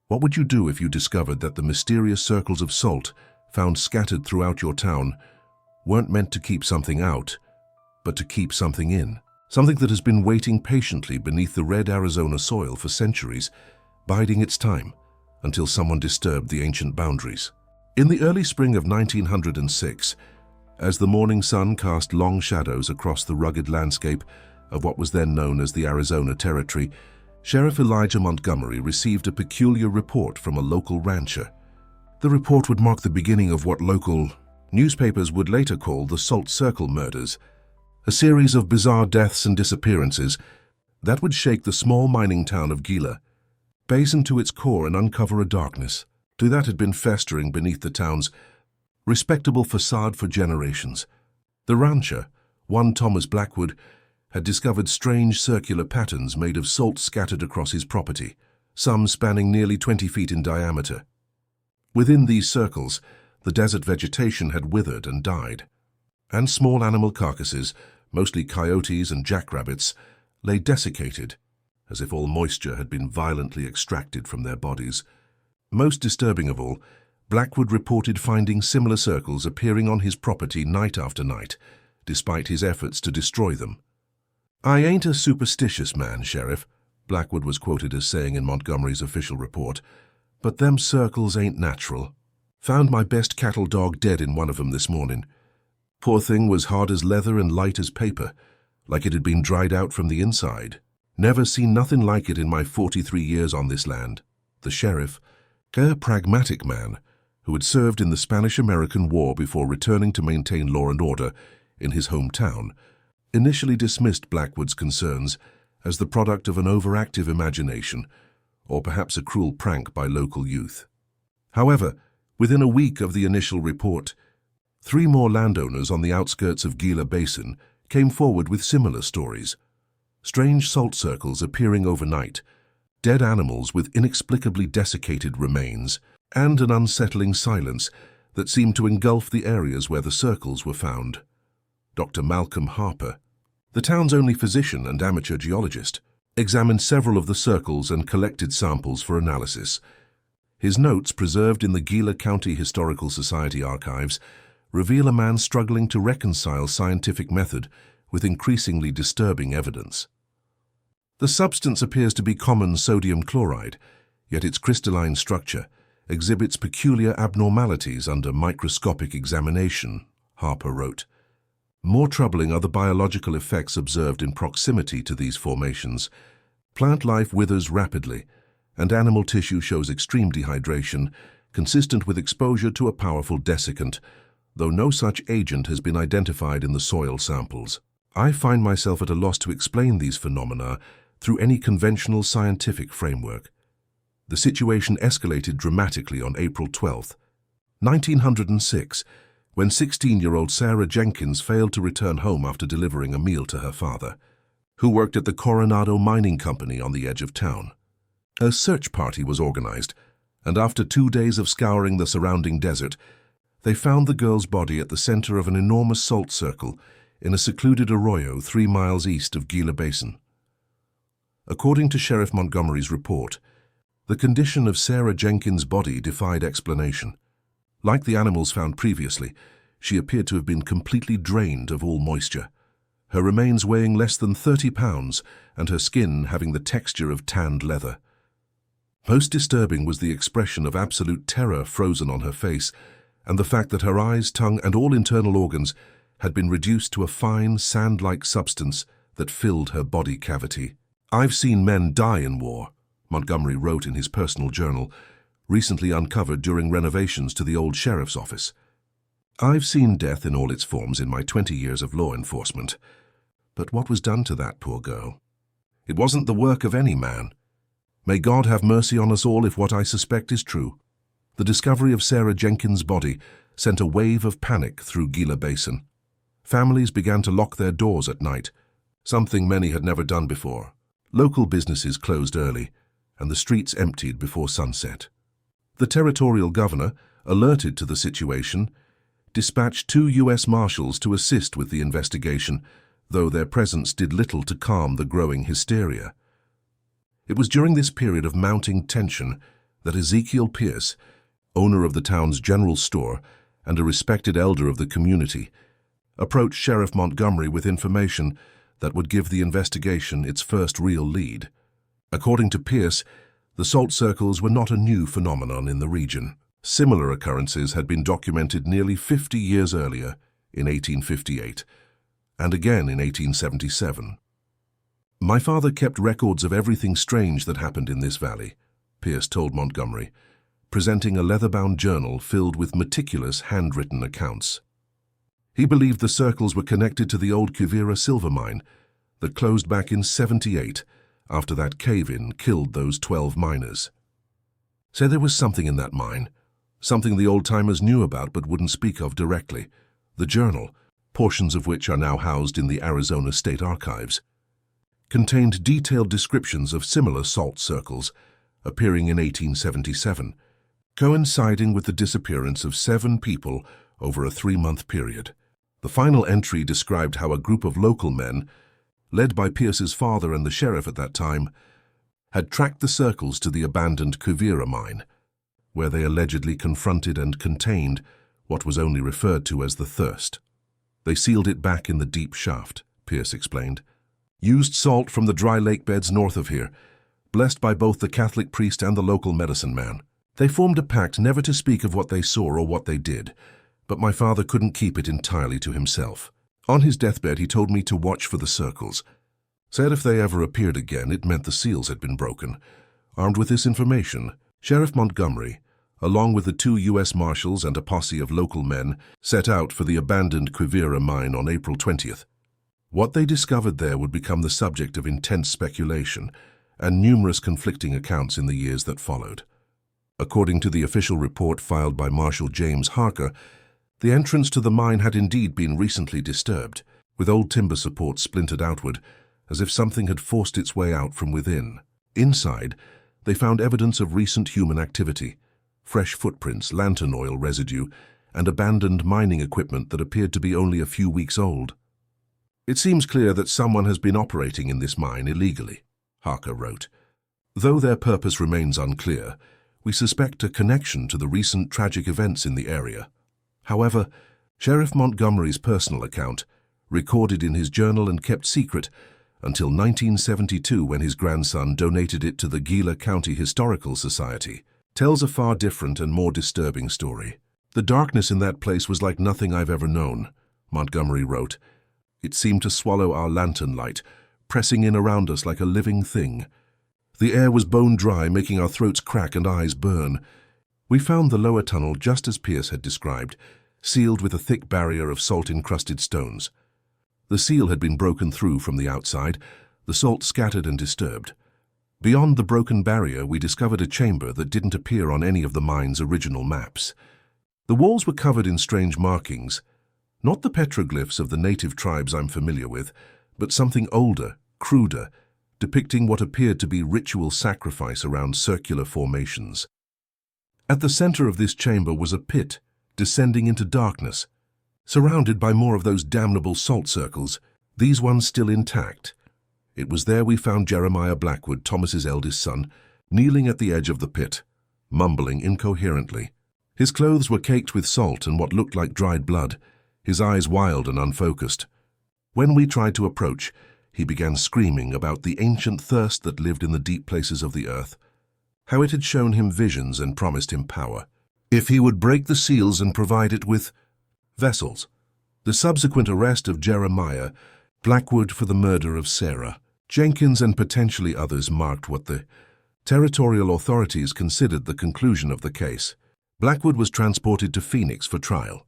What would you do if you discovered that the mysterious circles of salt found scattered throughout your town weren't meant to keep something out, but to keep something in? Something that has been waiting patiently beneath the red Arizona soil for centuries, biding its time until someone disturbed the ancient boundaries. In the early spring of 1906, as the morning sun cast long shadows across the rugged landscape of what was then known as the Arizona Territory, Sheriff Elijah Montgomery received a peculiar report from a local rancher. The report would mark the beginning of what local newspapers would later call the Salt Circle Murders, a series of bizarre deaths and disappearances that would shake the small mining town of Gila Basin to its core and uncover a darkness that had been festering beneath the town's respectable facade for generations. The rancher, one Thomas Blackwood, had discovered strange circular patterns made of salt scattered across his property, some spanning nearly 20 feet in diameter. Within these circles, the desert vegetation had withered and died, and small animal carcasses, mostly coyotes and jackrabbits, lay desiccated, as if all moisture had been violently extracted from their bodies. Most disturbing of all, Blackwood reported finding similar circles appearing on his property night after night, despite his efforts to destroy them. "I ain't a superstitious man, Sheriff," Blackwood was quoted as saying in Montgomery's official report, "but them circles ain't natural. Found my best cattle dog dead in one of them this morning. Poor thing was hard as leather and light as paper, like it had been dried out from the inside. Never seen nothing like it in my 43 years on this land." The sheriff, a pragmatic man who had served in the Spanish-American War before returning to maintain law and order in his hometown, initially dismissed Blackwood's concerns as the product of an overactive imagination, or perhaps a cruel prank by local youth. However, within a week of the initial report, 3 more landowners on the outskirts of Gila Basin came forward with similar stories. Strange salt circles appearing overnight, dead animals with inexplicably desiccated remains, and an unsettling silence that seemed to engulf the areas where the circles were found. Dr. Malcolm Harper, the town's only physician and amateur geologist, examined several of the circles and collected samples for analysis. His notes, preserved in the Gila County Historical Society archives, reveal a man struggling to reconcile scientific method with increasingly disturbing evidence. The substance appears to be common sodium chloride, yet its crystalline structure exhibits peculiar abnormalities under microscopic examination, Harper wrote. More troubling are the biological effects observed in proximity to these formations. Plant life withers rapidly, and animal tissue shows extreme dehydration, consistent with exposure to a powerful desiccant, though no such agent has been identified in the soil samples. I find myself at a loss to explain these phenomena through any conventional scientific framework. The situation escalated dramatically on April 12, 1906, when 16-year-old Sarah Jenkins failed to return home after delivering a meal to her father, who worked at the Coronado Mining Company on the edge of town. A search party was organized, and after 2 days of scouring the surrounding desert, they found the girl's body at the center of an enormous salt circle in a secluded arroyo 3 miles east of Gila Basin. According to Sheriff Montgomery's report, the condition of Sarah Jenkins' body defied explanation. Like the animals found previously, she appeared to have been completely drained of all moisture, her remains weighing less than 30 pounds and her skin having the texture of tanned leather. Most disturbing was the expression of absolute terror frozen on her face, and the fact that her eyes, tongue, and all internal organs had been reduced to a fine, sand-like substance that filled her body cavity. "I've seen men die in war," Montgomery wrote in his personal journal, recently uncovered during renovations to the old sheriff's office. "I've seen death in all its forms in my 20 years of law enforcement. But what was done to that poor girl? It wasn't the work of any man. May God have mercy on us all if what I suspect is true." The discovery of Sarah Jenkins' body sent a wave of panic through Gila Basin. Families began to lock their doors at night, something many had never done before. Local businesses closed early, and the streets emptied before sunset. The territorial governor, alerted to the situation, dispatched 2 U.S. Marshals to assist with the investigation, though their presence did little to calm the growing hysteria. It was during this period of mounting tension that Ezekiel Pierce, owner of the town's general store and a respected elder of the community, approached Sheriff Montgomery with information that would give the investigation its first real lead. According to Pierce, the salt circles were not a new phenomenon in the region. Similar occurrences had been documented nearly 50 years earlier, in 1858, and again in 1877. "My father kept records of everything strange that happened in this valley," Pierce told Montgomery, presenting a leather-bound journal filled with meticulous handwritten accounts. He believed the circles were connected to the old Quivira silver mine that closed back in '78 after that cave-in killed those 12 miners. Said there was something in that mine, something the old-timers knew about but wouldn't speak of directly. The journal, portions of which are now housed in the Arizona State Archives, contained detailed descriptions of similar salt circles appearing in 1877, coinciding with the disappearance of 7 people over a 3-month period. The final entry described how a group of local men, led by Pierce's father and the sheriff at that time, had tracked the circles to the abandoned Quivira mine, where they allegedly confronted and contained what was only referred to as the thirst. They sealed it back in the deep shaft, Pierce explained. Used salt from the dry lake beds north of here, blessed by both the Catholic priest and the local medicine man. They formed a pact never to speak of what they saw or what they did, but my father couldn't keep it entirely to himself. On his deathbed, he told me to watch for the circles. Said if they ever appeared again, it meant the seals had been broken. Armed with this information, Sheriff Montgomery, along with the 2 U.S. Marshals and a posse of local men, set out for the abandoned Quivira mine on April 20th. What they discovered there would become the subject of intense speculation and numerous conflicting accounts in the years that followed. According to the official report filed by Marshal James Harker, the entrance to the mine had indeed been recently disturbed, with old timber supports splintered outward, as if something had forced its way out from within. Inside, they found evidence of recent human activity, fresh footprints, lantern oil residue, and abandoned mining equipment that appeared to be only a few weeks old. "It seems clear that someone has been operating in this mine illegally," Harker wrote. "Though their purpose remains unclear, we suspect a connection to the recent tragic events in the area." However, Sheriff Montgomery's personal account, recorded in his journal and kept secret until 1972 when his grandson donated it to the Gila County Historical Society, tells a far different and more disturbing story. "The darkness in that place was like nothing I've ever known," Montgomery wrote. "It seemed to swallow our lantern light, pressing in around us like a living thing. The air was bone dry, making our throats crack and eyes burn. We found the lower tunnel just as Pierce had described, sealed with a thick barrier of salt-encrusted stones. The seal had been broken through from the outside, the salt scattered and disturbed. Beyond the broken barrier, we discovered a chamber that didn't appear on any of the mine's original maps. The walls were covered in strange markings, not the petroglyphs of the native tribes I'm familiar with, but something older, cruder, depicting what appeared to be ritual sacrifice around circular formations. At the center of this chamber was a pit, descending into darkness, surrounded by more of those damnable salt circles, these ones still intact. It was there we found Jeremiah Blackwood, Thomas's eldest son, kneeling at the edge of the pit, mumbling incoherently. His clothes were caked with salt and what looked like dried blood, his eyes wild and unfocused. When we tried to approach, he began screaming about the ancient thirst that lived in the deep places of the earth, how it had shown him visions and promised him power, if he would break the seals and provide it with vessels. The subsequent arrest of Jeremiah Blackwood for the murder of Sarah Jenkins and potentially others marked what the territorial authorities considered the conclusion of the case. Blackwood was transported to Phoenix for trial,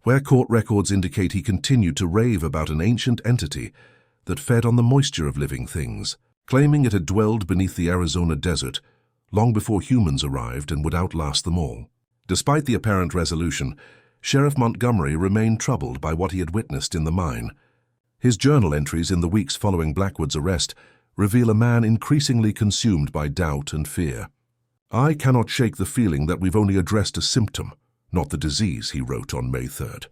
where court records indicate he continued to rave about an ancient entity that fed on the moisture of living things, claiming it had dwelled beneath the Arizona desert long before humans arrived and would outlast them all. Despite the apparent resolution, Sheriff Montgomery remained troubled by what he had witnessed in the mine. His journal entries in the weeks following Blackwood's arrest reveal a man increasingly consumed by doubt and fear. "I cannot shake the feeling that we've only addressed a symptom, not the disease," he wrote on May 3rd.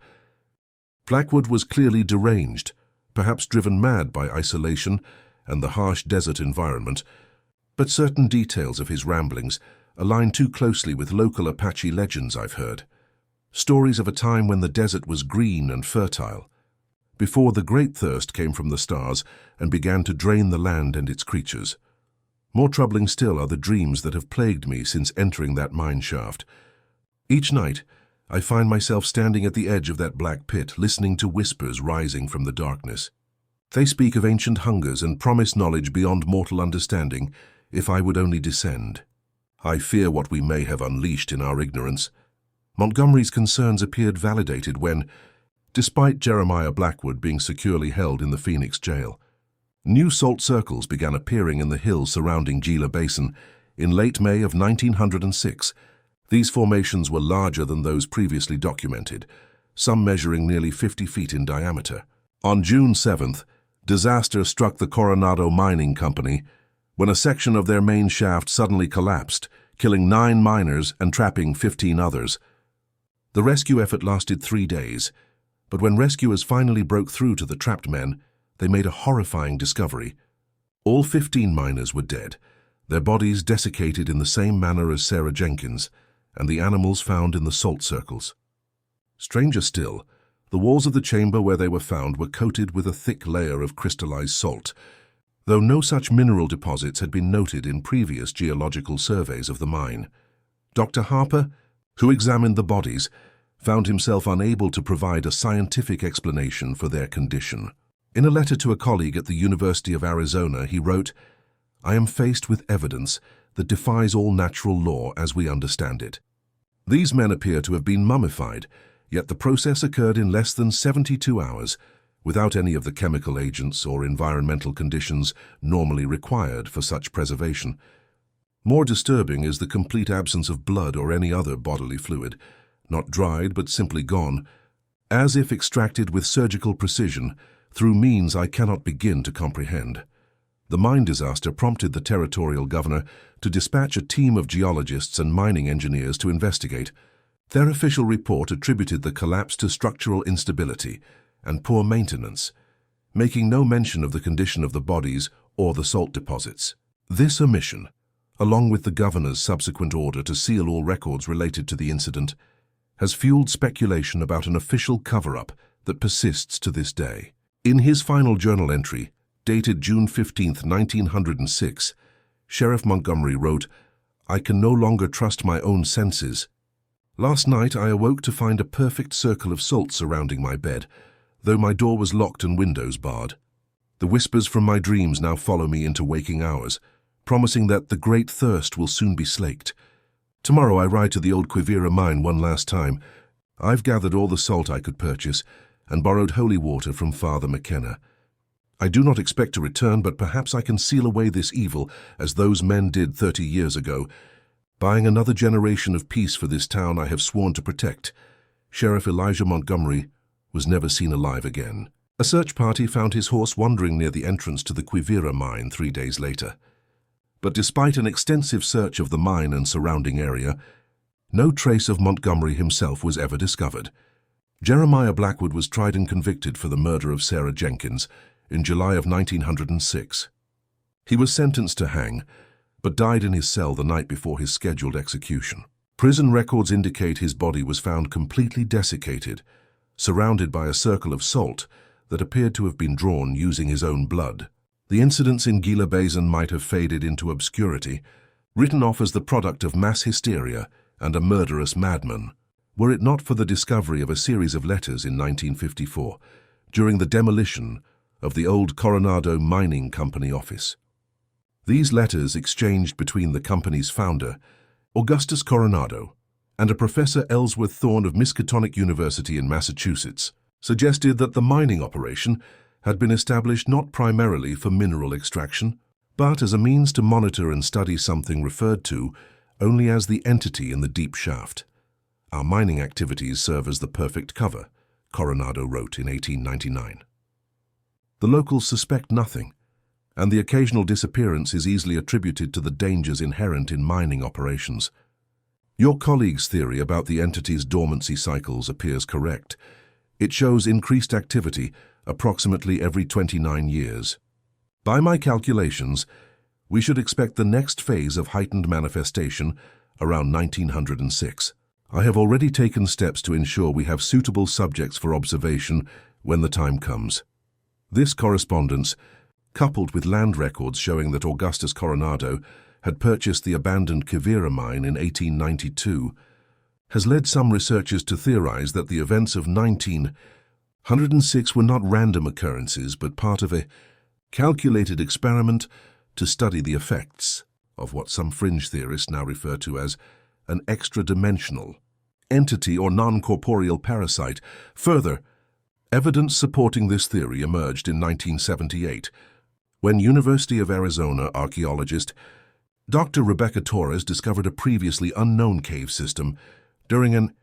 Blackwood was clearly deranged, perhaps driven mad by isolation and the harsh desert environment, but certain details of his ramblings align too closely with local Apache legends I've heard. Stories of a time when the desert was green and fertile, before the great thirst came from the stars and began to drain the land and its creatures. More troubling still are the dreams that have plagued me since entering that mine shaft. Each night, I find myself standing at the edge of that black pit, listening to whispers rising from the darkness. They speak of ancient hungers and promise knowledge beyond mortal understanding if I would only descend. I fear what we may have unleashed in our ignorance. Montgomery's concerns appeared validated when, despite Jeremiah Blackwood being securely held in the Phoenix jail, new salt circles began appearing in the hills surrounding Gila Basin in late May of 1906. These formations were larger than those previously documented, some measuring nearly 50 feet in diameter. On June 7th, disaster struck the Coronado Mining Company when a section of their main shaft suddenly collapsed, killing 9 miners and trapping 15 others. The rescue effort lasted 3 days, but when rescuers finally broke through to the trapped men, they made a horrifying discovery. All 15 miners were dead, their bodies desiccated in the same manner as Sarah Jenkins and the animals found in the salt circles. Stranger still, the walls of the chamber where they were found were coated with a thick layer of crystallized salt, though no such mineral deposits had been noted in previous geological surveys of the mine. Dr. Harper, who examined the bodies, found himself unable to provide a scientific explanation for their condition. In a letter to a colleague at the University of Arizona, he wrote, "I am faced with evidence that defies all natural law as we understand it. These men appear to have been mummified, yet the process occurred in less than 72 hours, without any of the chemical agents or environmental conditions normally required for such preservation. More disturbing is the complete absence of blood or any other bodily fluid, not dried but simply gone, as if extracted with surgical precision through means I cannot begin to comprehend." The mine disaster prompted the territorial governor to dispatch a team of geologists and mining engineers to investigate. Their official report attributed the collapse to structural instability and poor maintenance, making no mention of the condition of the bodies or the salt deposits. This omission, along with the governor's subsequent order to seal all records related to the incident, has fueled speculation about an official cover-up that persists to this day. In his final journal entry, dated June 15, 1906, Sheriff Montgomery wrote, "I can no longer trust my own senses. Last night I awoke to find a perfect circle of salt surrounding my bed, though my door was locked and windows barred. The whispers from my dreams now follow me into waking hours, promising that the great thirst will soon be slaked. Tomorrow I ride to the old Quivira mine one last time. I've gathered all the salt I could purchase and borrowed holy water from Father McKenna. I do not expect to return, but perhaps I can seal away this evil as those men did 30 years ago, buying another generation of peace for this town I have sworn to protect." Sheriff Elijah Montgomery was never seen alive again. A search party found his horse wandering near the entrance to the Quivira mine 3 days later. But despite an extensive search of the mine and surrounding area, no trace of Montgomery himself was ever discovered. Jeremiah Blackwood was tried and convicted for the murder of Sarah Jenkins in July of 1906. He was sentenced to hang, but died in his cell the night before his scheduled execution. Prison records indicate his body was found completely desiccated, surrounded by a circle of salt that appeared to have been drawn using his own blood. The incidents in Gila Basin might have faded into obscurity, written off as the product of mass hysteria and a murderous madman, were it not for the discovery of a series of letters in 1954, during the demolition of the old Coronado Mining Company office. These letters, exchanged between the company's founder, Augustus Coronado, and a Professor Ellsworth Thorne of Miskatonic University in Massachusetts, suggested that the mining operation had been established not primarily for mineral extraction, but as a means to monitor and study something referred to only as the entity in the deep shaft. "Our mining activities serve as the perfect cover," Coronado wrote in 1899. The locals suspect nothing, and the occasional disappearance is easily attributed to the dangers inherent in mining operations. Your colleague's theory about the entity's dormancy cycles appears correct. It shows increased activity approximately every 29 years. By my calculations, we should expect the next phase of heightened manifestation around 1906. I have already taken steps to ensure we have suitable subjects for observation when the time comes. This correspondence, coupled with land records showing that Augustus Coronado had purchased the abandoned Quivira mine in 1892, has led some researchers to theorize that the events of 1906 were not random occurrences but part of a calculated experiment to study the effects of what some fringe theorists now refer to as an extra-dimensional entity or non-corporeal parasite. Further, evidence supporting this theory emerged in 1978, when University of Arizona archaeologist Dr. Rebecca Torres discovered a previously unknown cave system during an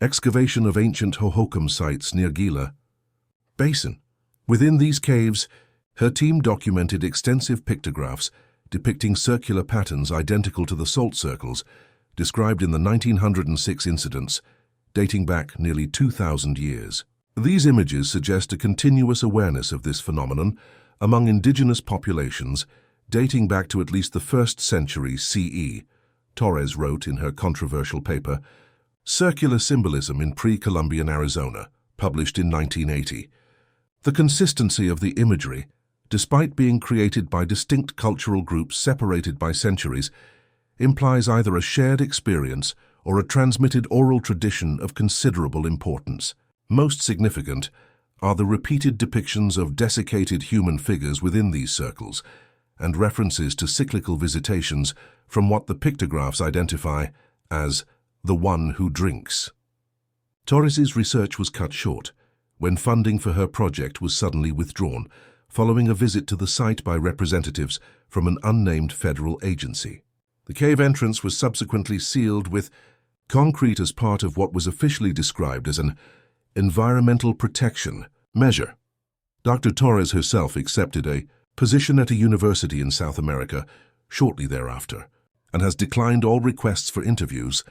excavation of ancient Hohokam sites near Gila Basin. Within these caves, her team documented extensive pictographs depicting circular patterns identical to the salt circles described in the 1906 incidents, dating back nearly 2,000 years. These images suggest a continuous awareness of this phenomenon among indigenous populations dating back to at least the 1st century CE, Torres wrote in her controversial paper, Circular Symbolism in Pre-Columbian Arizona, published in 1980. The consistency of the imagery, despite being created by distinct cultural groups separated by centuries, implies either a shared experience or a transmitted oral tradition of considerable importance. Most significant are the repeated depictions of desiccated human figures within these circles and references to cyclical visitations from what the pictographs identify as the one who drinks. Torres's research was cut short when funding for her project was suddenly withdrawn following a visit to the site by representatives from an unnamed federal agency. The cave entrance was subsequently sealed with concrete as part of what was officially described as an environmental protection measure. Dr. Torres herself accepted a position at a university in South America shortly thereafter and has declined all requests for interviews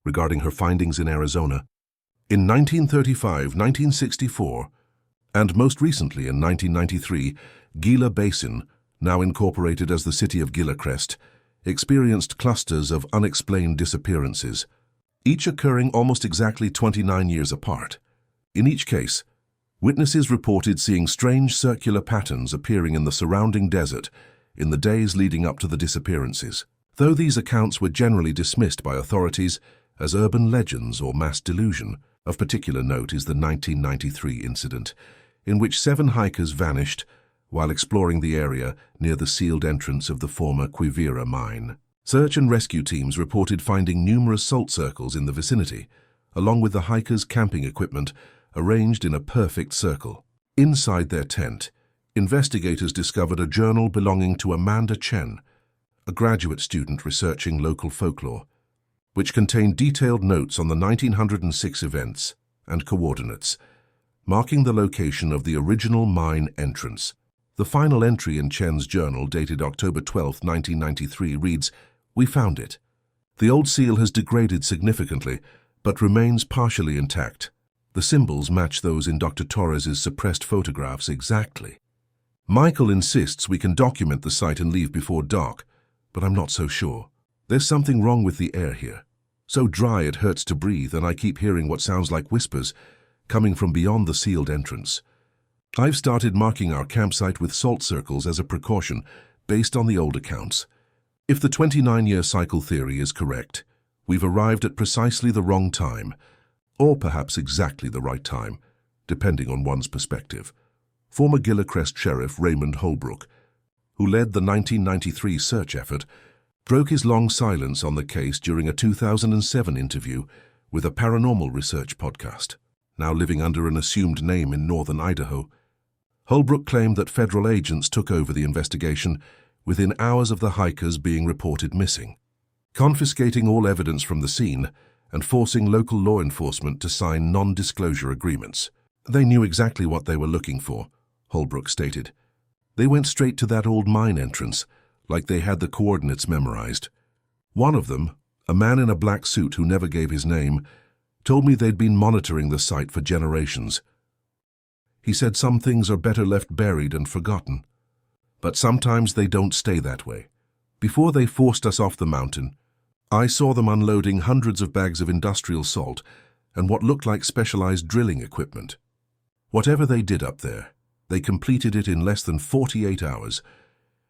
regarding her findings in Arizona. In 1935, 1964, and most recently in 1993, Gila Basin, now incorporated as the city of Gilacrest, experienced clusters of unexplained disappearances, each occurring almost exactly 29 years apart. In each case, witnesses reported seeing strange circular patterns appearing in the surrounding desert in the days leading up to the disappearances. Though these accounts were generally dismissed by authorities as urban legends or mass delusion, of particular note is the 1993 incident, in which 7 hikers vanished while exploring the area near the sealed entrance of the former Quivira mine. Search and rescue teams reported finding numerous salt circles in the vicinity, along with the hikers' camping equipment arranged in a perfect circle. Inside their tent, investigators discovered a journal belonging to Amanda Chen, a graduate student researching local folklore, which contained detailed notes on the 1906 events and coordinates, marking the location of the original mine entrance. The final entry in Chen's journal, dated October 12, 1993, reads, "We found it. The old seal has degraded significantly, but remains partially intact. The symbols match those in Dr. Torres's suppressed photographs exactly. Michael insists we can document the site and leave before dark, but I'm not so sure. There's something wrong with the air here. So dry it hurts to breathe, and I keep hearing what sounds like whispers coming from beyond the sealed entrance. I've started marking our campsite with salt circles as a precaution based on the old accounts. If the 29-year cycle theory is correct, we've arrived at precisely the wrong time, or perhaps exactly the right time, depending on one's perspective." Former Gilacrest Sheriff Raymond Holbrook, who led the 1993 search effort, broke his long silence on the case during a 2007 interview with a paranormal research podcast. Now living under an assumed name in northern Idaho, Holbrook claimed that federal agents took over the investigation within hours of the hikers being reported missing, confiscating all evidence from the scene and forcing local law enforcement to sign non-disclosure agreements. "They knew exactly what they were looking for," Holbrook stated. "They went straight to that old mine entrance, like they had the coordinates memorized. One of them, a man in a black suit who never gave his name, told me they'd been monitoring the site for generations. He said some things are better left buried and forgotten. But sometimes they don't stay that way. Before they forced us off the mountain, I saw them unloading hundreds of bags of industrial salt and what looked like specialized drilling equipment. Whatever they did up there, they completed it in less than 48 hours,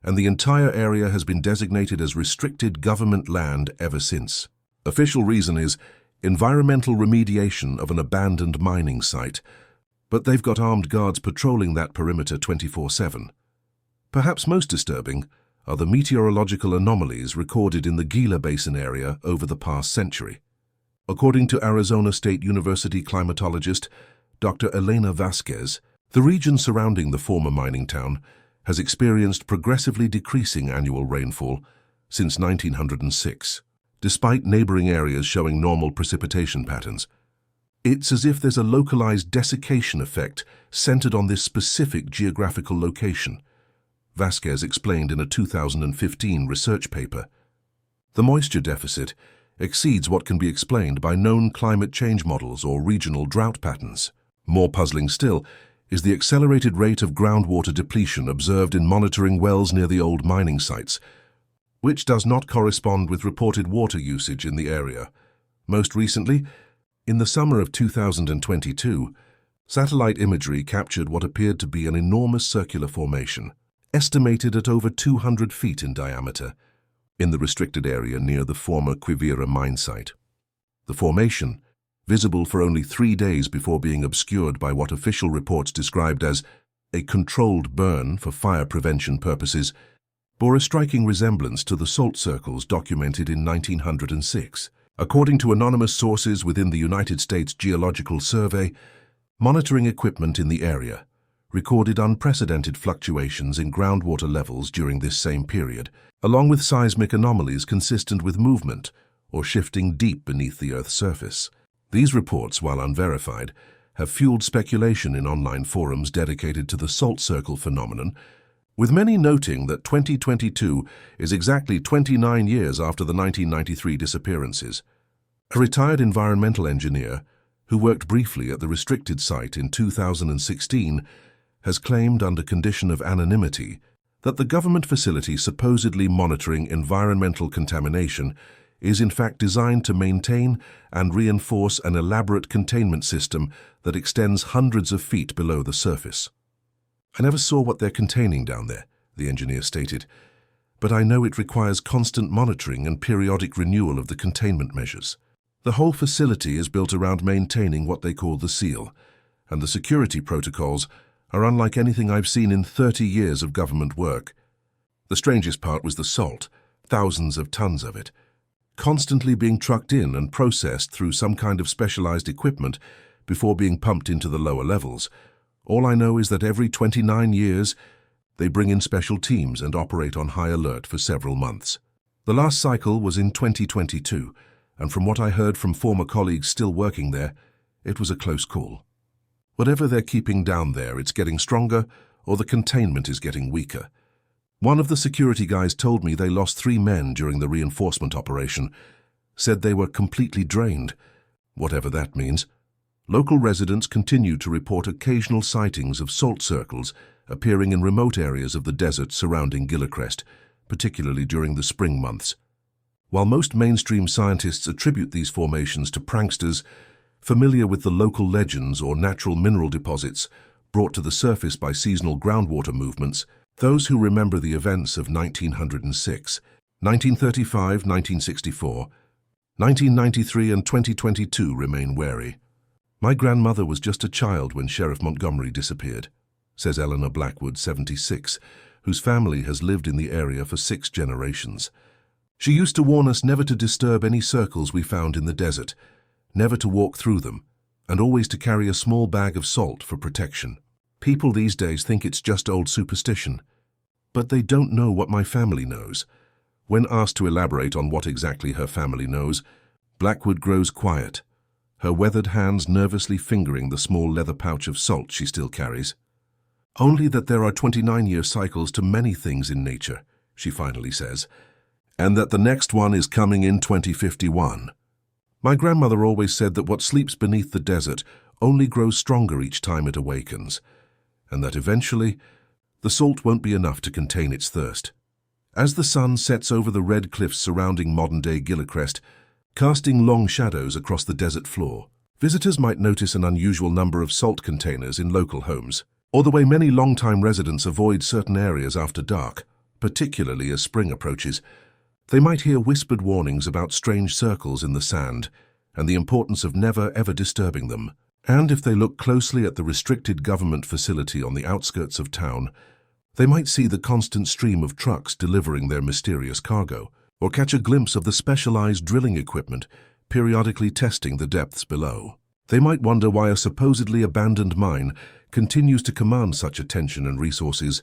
and the entire area has been designated as restricted government land ever since. Official reason is environmental remediation of an abandoned mining site, but they've got armed guards patrolling that perimeter 24/7. Perhaps most disturbing are the meteorological anomalies recorded in the Gila Basin area over the past century. According to Arizona State University climatologist Dr. Elena Vasquez, the region surrounding the former mining town has experienced progressively decreasing annual rainfall since 1906, despite neighboring areas showing normal precipitation patterns. It's as if there's a localized desiccation effect centered on this specific geographical location, Vasquez explained in a 2015 research paper. The moisture deficit exceeds what can be explained by known climate change models or regional drought patterns. More puzzling still is the accelerated rate of groundwater depletion observed in monitoring wells near the old mining sites, which does not correspond with reported water usage in the area. Most recently, in the summer of 2022, satellite imagery captured what appeared to be an enormous circular formation, estimated at over 200 feet in diameter, in the restricted area near the former Quivira mine site. The formation, visible for only 3 days before being obscured by what official reports described as a controlled burn for fire prevention purposes, bore a striking resemblance to the salt circles documented in 1906. According to anonymous sources within the United States Geological Survey, monitoring equipment in the area recorded unprecedented fluctuations in groundwater levels during this same period, along with seismic anomalies consistent with movement or shifting deep beneath the Earth's surface. These reports, while unverified, have fueled speculation in online forums dedicated to the salt circle phenomenon, with many noting that 2022 is exactly 29 years after the 1993 disappearances. A retired environmental engineer who worked briefly at the restricted site in 2016 has claimed under condition of anonymity that the government facility supposedly monitoring environmental contamination is in fact designed to maintain and reinforce an elaborate containment system that extends hundreds of feet below the surface. I never saw what they're containing down there, the engineer stated, but I know it requires constant monitoring and periodic renewal of the containment measures. The whole facility is built around maintaining what they call the seal, and the security protocols are unlike anything I've seen in 30 years of government work. The strangest part was the salt, thousands of tons of it, constantly being trucked in and processed through some kind of specialized equipment before being pumped into the lower levels. All I know is that every 29 years, they bring in special teams and operate on high alert for several months. The last cycle was in 2022, and from what I heard from former colleagues still working there, it was a close call. Whatever they're keeping down there, it's getting stronger or the containment is getting weaker. One of the security guys told me they lost 3 men during the reinforcement operation, said they were completely drained, whatever that means. Local residents continue to report occasional sightings of salt circles appearing in remote areas of the desert surrounding Gilacrest, particularly during the spring months. While most mainstream scientists attribute these formations to pranksters familiar with the local legends or natural mineral deposits brought to the surface by seasonal groundwater movements, those who remember the events of 1906, 1935, 1964, 1993 and 2022 remain wary. My grandmother was just a child when Sheriff Montgomery disappeared, says Eleanor Blackwood, 76, whose family has lived in the area for 6 generations. She used to warn us never to disturb any circles we found in the desert, never to walk through them, and always to carry a small bag of salt for protection. People these days think it's just old superstition, but they don't know what my family knows. When asked to elaborate on what exactly her family knows, Blackwood grows quiet, her weathered hands nervously fingering the small leather pouch of salt she still carries. Only that there are 29-year cycles to many things in nature, she finally says, and that the next one is coming in 2051. My grandmother always said that what sleeps beneath the desert only grows stronger each time it awakens, and that eventually the salt won't be enough to contain its thirst. As the sun sets over the red cliffs surrounding modern-day Gilacrest, casting long shadows across the desert floor, visitors might notice an unusual number of salt containers in local homes, or the way many long-time residents avoid certain areas after dark, particularly as spring approaches. They might hear whispered warnings about strange circles in the sand and the importance of never ever disturbing them. And if they look closely at the restricted government facility on the outskirts of town, they might see the constant stream of trucks delivering their mysterious cargo, or catch a glimpse of the specialized drilling equipment periodically testing the depths below. They might wonder why a supposedly abandoned mine continues to command such attention and resources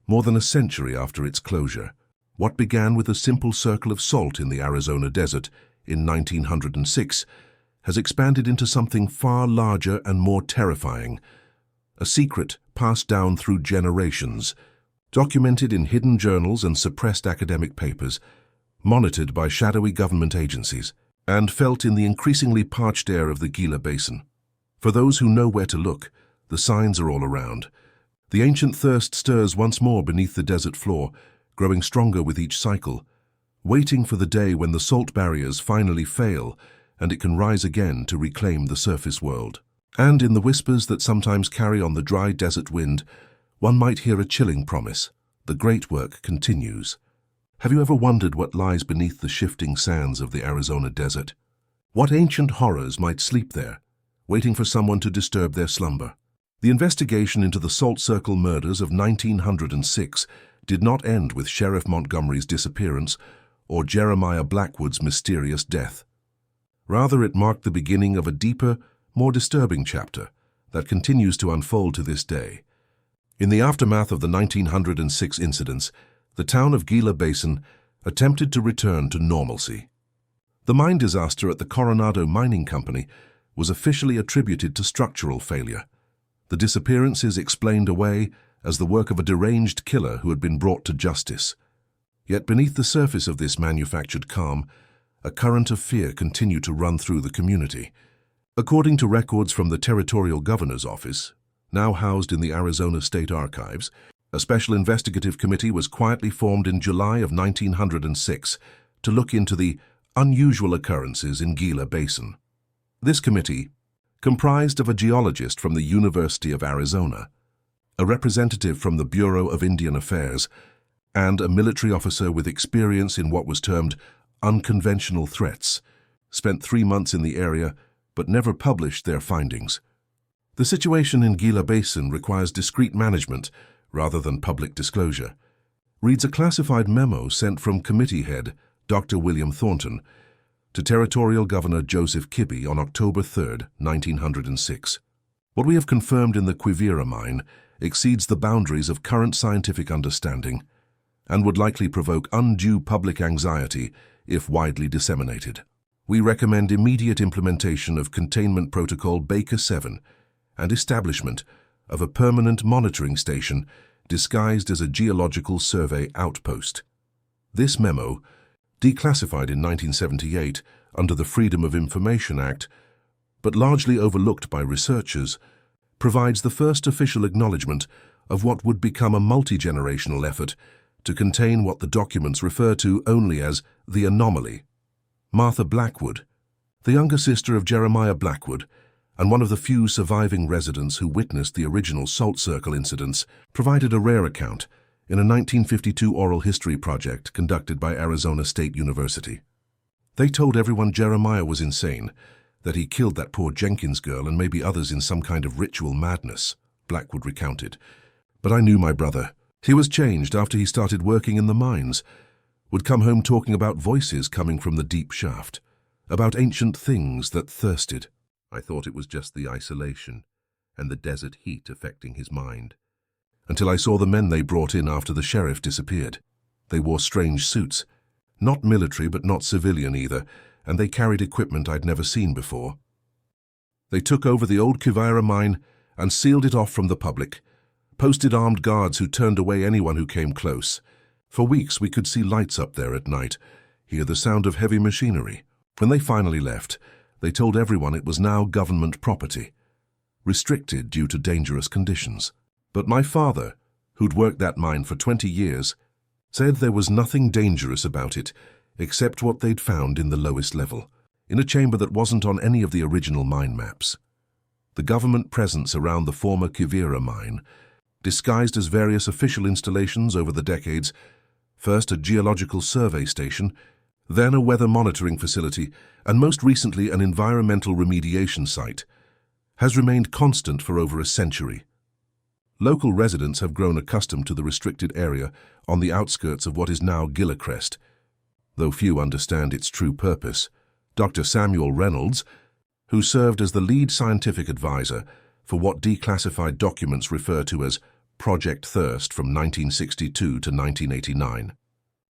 more than a century after its closure. What began with a simple circle of salt in the Arizona desert in 1906 has expanded into something far larger and more terrifying, a secret passed down through generations, documented in hidden journals and suppressed academic papers, monitored by shadowy government agencies, and felt in the increasingly parched air of the Gila Basin. For those who know where to look, the signs are all around. The ancient thirst stirs once more beneath the desert floor, growing stronger with each cycle, waiting for the day when the salt barriers finally fail and it can rise again to reclaim the surface world. And in the whispers that sometimes carry on the dry desert wind, one might hear a chilling promise: the great work continues. Have you ever wondered what lies beneath the shifting sands of the Arizona desert? What ancient horrors might sleep there, waiting for someone to disturb their slumber? The investigation into the Salt Circle murders of 1906 did not end with Sheriff Montgomery's disappearance or Jeremiah Blackwood's mysterious death. Rather, it marked the beginning of a deeper, more disturbing chapter that continues to unfold to this day. In the aftermath of the 1906 incidents, the town of Gila Basin attempted to return to normalcy. The mine disaster at the Coronado Mining Company was officially attributed to structural failure. The disappearances explained away as the work of a deranged killer who had been brought to justice. Yet beneath the surface of this manufactured calm, a current of fear continued to run through the community. According to records from the Territorial Governor's Office, now housed in the Arizona State Archives, a special investigative committee was quietly formed in July of 1906 to look into the unusual occurrences in Gila Basin. This committee, comprised of a geologist from the University of Arizona, a representative from the Bureau of Indian Affairs, and a military officer with experience in what was termed unconventional threats, spent 3 months in the area but never published their findings. The situation in Gila Basin requires discreet management rather than public disclosure, reads a classified memo sent from committee head Dr. William Thornton to Territorial Governor Joseph Kibbe on October 3, 1906. What we have confirmed in the Quivira mine exceeds the boundaries of current scientific understanding and would likely provoke undue public anxiety if widely disseminated. We recommend immediate implementation of Containment Protocol Baker 7 and establishment of a permanent monitoring station disguised as a geological survey outpost. This memo, declassified in 1978 under the Freedom of Information Act, but largely overlooked by researchers, provides the first official acknowledgement of what would become a multi-generational effort to contain what the documents refer to only as the anomaly. Martha Blackwood, the younger sister of Jeremiah Blackwood, and one of the few surviving residents who witnessed the original Salt Circle incidents, provided a rare account in a 1952 oral history project conducted by Arizona State University. They told everyone Jeremiah was insane, that he killed that poor Jenkins girl and maybe others in some kind of ritual madness, Blackwood recounted. But I knew my brother. He was changed after he started working in the mines, would come home talking about voices coming from the deep shaft, about ancient things that thirsted. I thought it was just the isolation and the desert heat affecting his mind, until I saw the men they brought in after the sheriff disappeared. They wore strange suits, not military but not civilian either, and they carried equipment I'd never seen before. They took over the old Quivira mine and sealed it off from the public, posted armed guards who turned away anyone who came close. For weeks we could see lights up there at night, hear the sound of heavy machinery. When they finally left, they told everyone it was now government property, restricted due to dangerous conditions. But my father, who'd worked that mine for 20 years, said there was nothing dangerous about it except what they'd found in the lowest level, in a chamber that wasn't on any of the original mine maps. The government presence around the former Kivira mine, disguised as various official installations over the decades, first a geological survey station, then a weather monitoring facility, and most recently an environmental remediation site, has remained constant for over a century. Local residents have grown accustomed to the restricted area on the outskirts of what is now Gillicrest. Though few understand its true purpose, Dr. Samuel Reynolds, who served as the lead scientific advisor for what declassified documents refer to as Project Thirst from 1962 to 1989,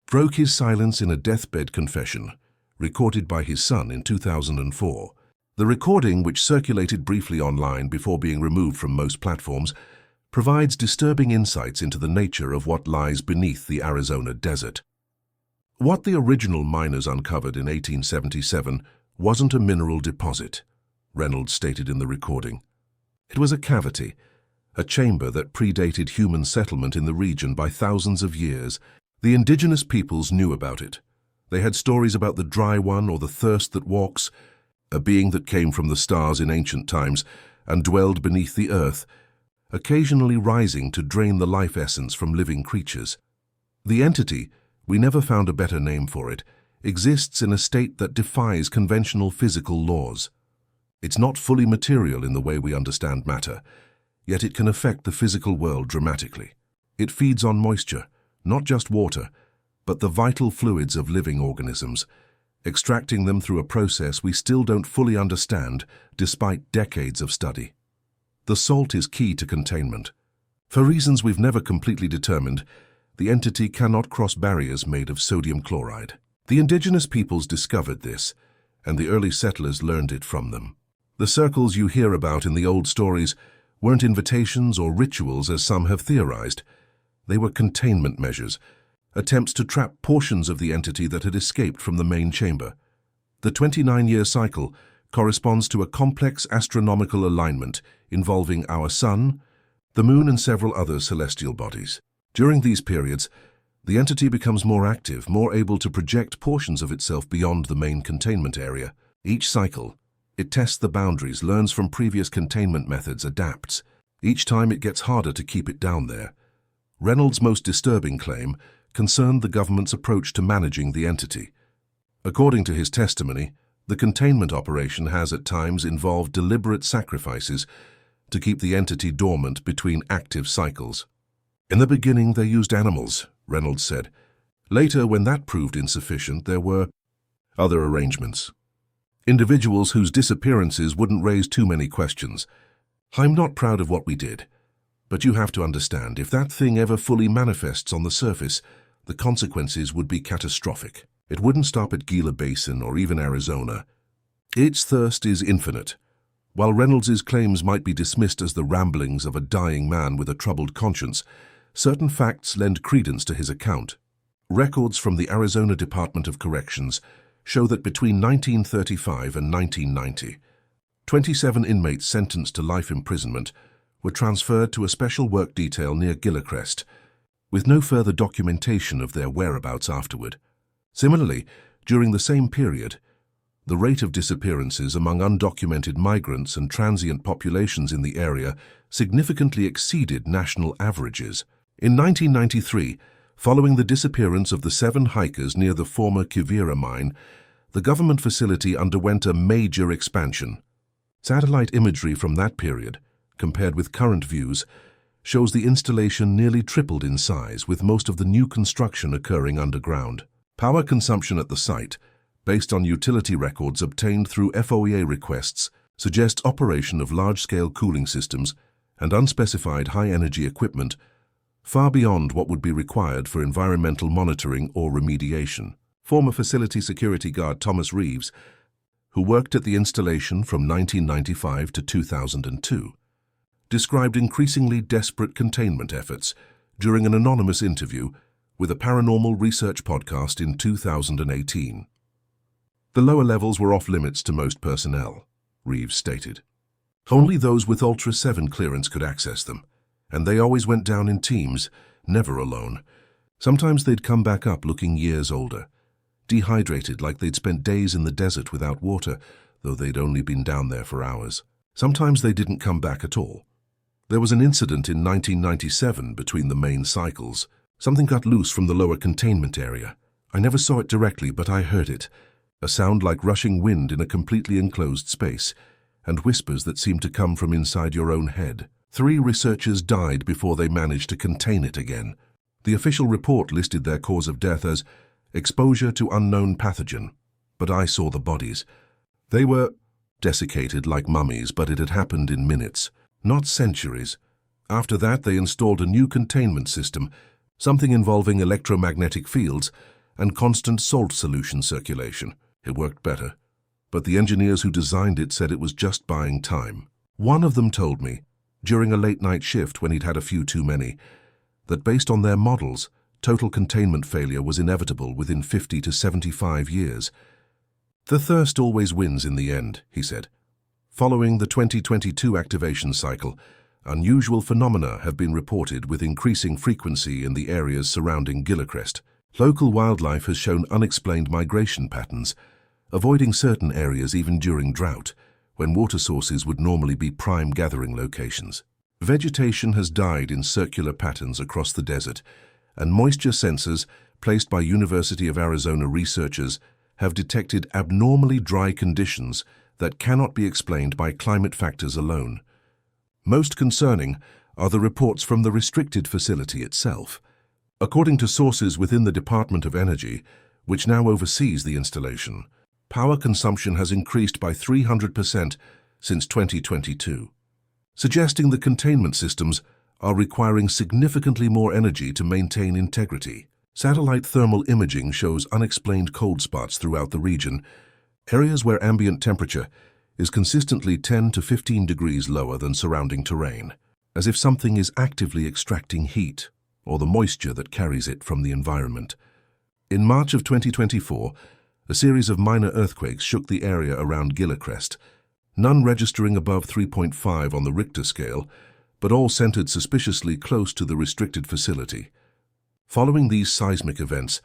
broke his silence in a deathbed confession recorded by his son in 2004. The recording, which circulated briefly online before being removed from most platforms, provides disturbing insights into the nature of what lies beneath the Arizona desert. What the original miners uncovered in 1877 wasn't a mineral deposit, Reynolds stated in the recording. It was a cavity, a chamber that predated human settlement in the region by thousands of years. The indigenous peoples knew about it. They had stories about the Dry One or the Thirst that Walks, a being that came from the stars in ancient times and dwelled beneath the earth, occasionally rising to drain the life essence from living creatures. The entity, we never found a better name for it, exists in a state that defies conventional physical laws. It's not fully material in the way we understand matter, yet it can affect the physical world dramatically. It feeds on moisture, not just water, but the vital fluids of living organisms, extracting them through a process we still don't fully understand despite decades of study. The salt is key to containment. For reasons we've never completely determined, the entity cannot cross barriers made of sodium chloride. The indigenous peoples discovered this, and the early settlers learned it from them. The circles you hear about in the old stories weren't invitations or rituals as some have theorized. They were containment measures, attempts to trap portions of the entity that had escaped from the main chamber. The 29-year cycle corresponds to a complex astronomical alignment involving our Sun, the Moon, and several other celestial bodies. During these periods, the entity becomes more active, more able to project portions of itself beyond the main containment area. Each cycle, it tests the boundaries, learns from previous containment methods, adapts. Each time it gets harder to keep it down there. Reynolds' most disturbing claim concerned the government's approach to managing the entity. According to his testimony, the containment operation has at times involved deliberate sacrifices to keep the entity dormant between active cycles. In the beginning, they used animals, Reynolds said. Later, when that proved insufficient, there were other arrangements. Individuals whose disappearances wouldn't raise too many questions. I'm not proud of what we did, but you have to understand, if that thing ever fully manifests on the surface, the consequences would be catastrophic. It wouldn't stop at Gila Basin or even Arizona. Its thirst is infinite. While Reynolds's claims might be dismissed as the ramblings of a dying man with a troubled conscience, certain facts lend credence to his account. Records from the Arizona Department of Corrections show that between 1935 and 1990, 27 inmates sentenced to life imprisonment were transferred to a special work detail near Gillicrest, with no further documentation of their whereabouts afterward. Similarly, during the same period, the rate of disappearances among undocumented migrants and transient populations in the area significantly exceeded national averages. In 1993, following the disappearance of the 7 hikers near the former Kivira mine, the government facility underwent a major expansion. Satellite imagery from that period, compared with current views, shows the installation nearly tripled in size, with most of the new construction occurring underground. Power consumption at the site, based on utility records obtained through FOIA requests, suggests operation of large-scale cooling systems and unspecified high-energy equipment far beyond what would be required for environmental monitoring or remediation. Former facility security guard Thomas Reeves, who worked at the installation from 1995 to 2002, described increasingly desperate containment efforts during an anonymous interview with a paranormal research podcast in 2018. The lower levels were off-limits to most personnel, Reeves stated. Only those with Ultra 7 clearance could access them, and they always went down in teams, never alone. Sometimes they'd come back up looking years older, dehydrated like they'd spent days in the desert without water, though they'd only been down there for hours. Sometimes they didn't come back at all. There was an incident in 1997 between the main cycles. Something got loose from the lower containment area. I never saw it directly, but I heard it. A sound like rushing wind in a completely enclosed space, and whispers that seemed to come from inside your own head. 3 researchers died before they managed to contain it again. The official report listed their cause of death as exposure to unknown pathogen, but I saw the bodies. They were desiccated like mummies, but it had happened in minutes, not centuries. After that, they installed a new containment system, something involving electromagnetic fields and constant salt solution circulation. It worked better, but the engineers who designed it said it was just buying time. One of them told me, during a late-night shift when he'd had a few too many, that based on their models, total containment failure was inevitable within 50 to 75 years. The thirst always wins in the end, he said. Following the 2022 activation cycle, unusual phenomena have been reported with increasing frequency in the areas surrounding Gilacrest. Local wildlife has shown unexplained migration patterns, avoiding certain areas even during drought, when water sources would normally be prime gathering locations. Vegetation has died in circular patterns across the desert, and moisture sensors placed by University of Arizona researchers have detected abnormally dry conditions that cannot be explained by climate factors alone. Most concerning are the reports from the restricted facility itself. According to sources within the Department of Energy, which now oversees the installation, power consumption has increased by 300% since 2022, suggesting the containment systems are requiring significantly more energy to maintain integrity. Satellite thermal imaging shows unexplained cold spots throughout the region, areas where ambient temperature is consistently 10 to 15 degrees lower than surrounding terrain, as if something is actively extracting heat or the moisture that carries it from the environment. In March of 2024, a series of minor earthquakes shook the area around Gilacrest, none registering above 3.5 on the Richter scale, but all centered suspiciously close to the restricted facility. Following these seismic events,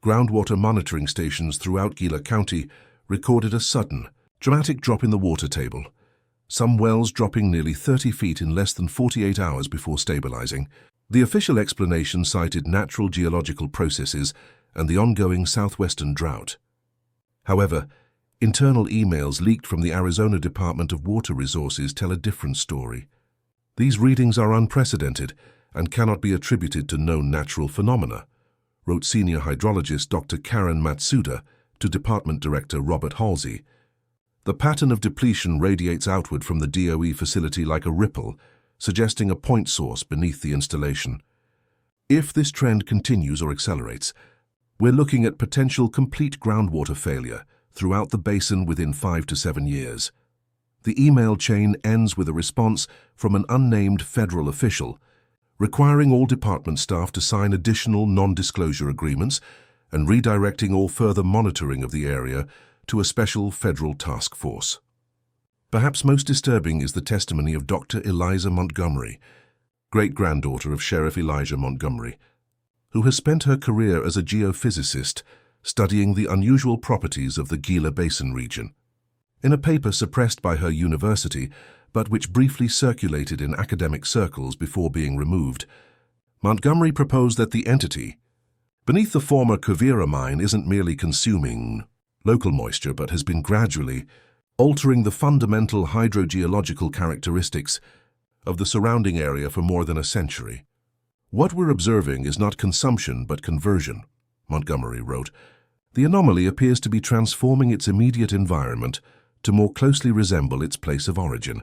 groundwater monitoring stations throughout Gila County recorded a sudden, dramatic drop in the water table, some wells dropping nearly 30 feet in less than 48 hours before stabilizing. The official explanation cited natural geological processes and the ongoing southwestern drought. However, internal emails leaked from the Arizona Department of Water Resources tell a different story. These readings are unprecedented and cannot be attributed to known natural phenomena, wrote senior hydrologist Dr. Karen Matsuda to Department Director Robert Halsey. The pattern of depletion radiates outward from the DOE facility like a ripple, suggesting a point source beneath the installation. If this trend continues or accelerates, we're looking at potential complete groundwater failure throughout the basin within 5 to 7 years. The email chain ends with a response from an unnamed federal official, requiring all department staff to sign additional non-disclosure agreements and redirecting all further monitoring of the area to a special federal task force. Perhaps most disturbing is the testimony of Dr. Eliza Montgomery, great-granddaughter of Sheriff Elijah Montgomery, who has spent her career as a geophysicist studying the unusual properties of the Gila Basin region. In a paper suppressed by her university, but which briefly circulated in academic circles before being removed, Montgomery proposed that the entity beneath the former Quivira mine isn't merely consuming local moisture, but has been gradually altering the fundamental hydrogeological characteristics of the surrounding area for more than a century. What we're observing is not consumption but conversion, Montgomery wrote. The anomaly appears to be transforming its immediate environment to more closely resemble its place of origin,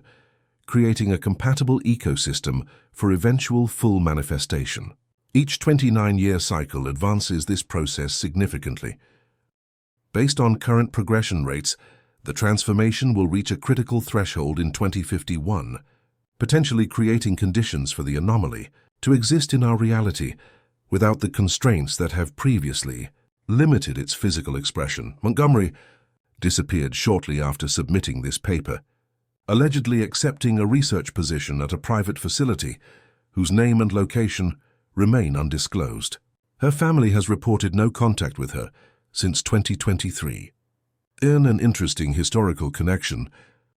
creating a compatible ecosystem for eventual full manifestation. Each 29-year cycle advances this process significantly. Based on current progression rates, the transformation will reach a critical threshold in 2051, potentially creating conditions for the anomaly to exist in our reality without the constraints that have previously limited its physical expression. Montgomery disappeared shortly after submitting this paper, allegedly accepting a research position at a private facility whose name and location remain undisclosed. Her family has reported no contact with her since 2023. In an interesting historical connection,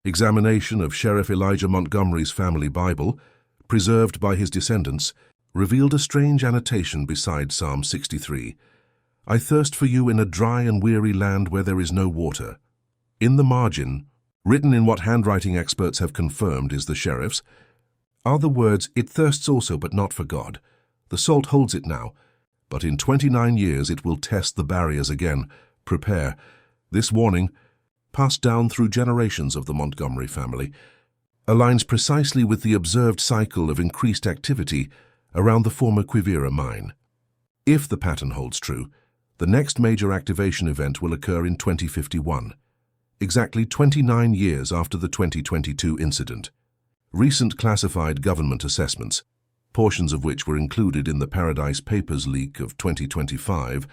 examination of Sheriff Elijah Montgomery's family Bible, preserved by his descendants, revealed a strange annotation beside Psalm 63. "I thirst for you in a dry and weary land where there is no water." In the margin, written in what handwriting experts have confirmed is the sheriff's, are the words, "It thirsts also, but not for God. The salt holds it now, but in 29 years it will test the barriers again. Prepare." This warning, passed down through generations of the Montgomery family, aligns precisely with the observed cycle of increased activity around the former Quivira mine. If the pattern holds true, the next major activation event will occur in 2051, exactly 29 years after the 2022 incident. Recent classified government assessments, portions of which were included in the Paradise Papers leak of 2025,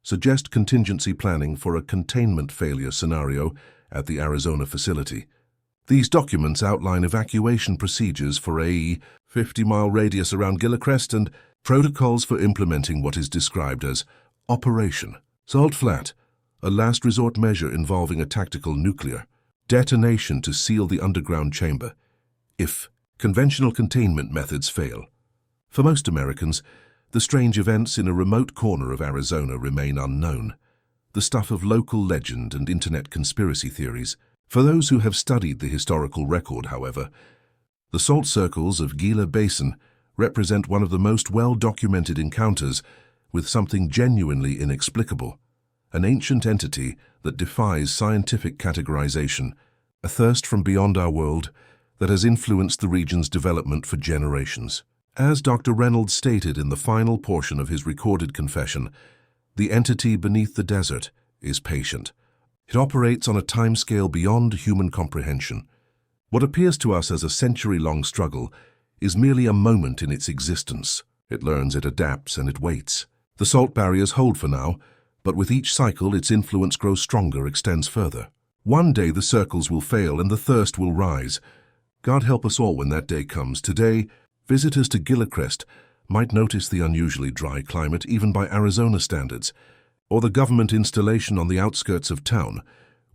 suggest contingency planning for a containment failure scenario at the Arizona facility. These documents outline evacuation procedures for a 50-mile radius around Gillicrest and protocols for implementing what is described as Operation Salt Flat, a last resort measure involving a tactical nuclear detonation to seal the underground chamber if conventional containment methods fail. For most Americans, the strange events in a remote corner of Arizona remain unknown, the stuff of local legend and internet conspiracy theories. For those who have studied the historical record, however, the salt circles of Gila Basin represent one of the most well-documented encounters with something genuinely inexplicable, an ancient entity that defies scientific categorization, a thirst from beyond our world that has influenced the region's development for generations. As Dr. Reynolds stated in the final portion of his recorded confession, the entity beneath the desert is patient. It operates on a timescale beyond human comprehension. What appears to us as a century-long struggle is merely a moment in its existence. It learns, it adapts, and it waits. The salt barriers hold for now, but with each cycle its influence grows stronger, extends further. One day the circles will fail and the thirst will rise. God help us all when that day comes. Today, visitors to Gillicrest might notice the unusually dry climate even by Arizona standards, or the government installation on the outskirts of town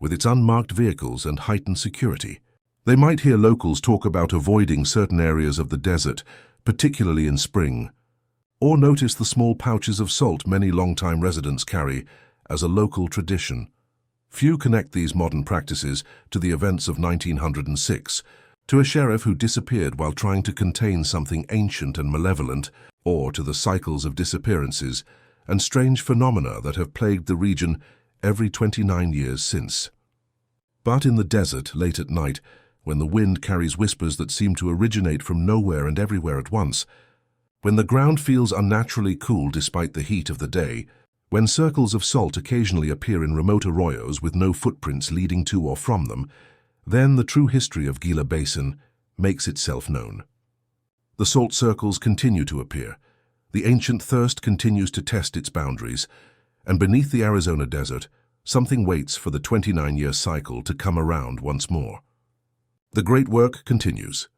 with its unmarked vehicles and heightened security. They might hear locals talk about avoiding certain areas of the desert, particularly in spring, or notice the small pouches of salt many longtime residents carry as a local tradition. Few connect these modern practices to the events of 1906, to a sheriff who disappeared while trying to contain something ancient and malevolent, or to the cycles of disappearances and strange phenomena that have plagued the region every 29 years since. But in the desert, late at night, when the wind carries whispers that seem to originate from nowhere and everywhere at once, when the ground feels unnaturally cool despite the heat of the day, when circles of salt occasionally appear in remote arroyos with no footprints leading to or from them, then the true history of Gila Basin makes itself known. The salt circles continue to appear, the ancient thirst continues to test its boundaries, and beneath the Arizona desert, something waits for the 29-year cycle to come around once more. The great work continues.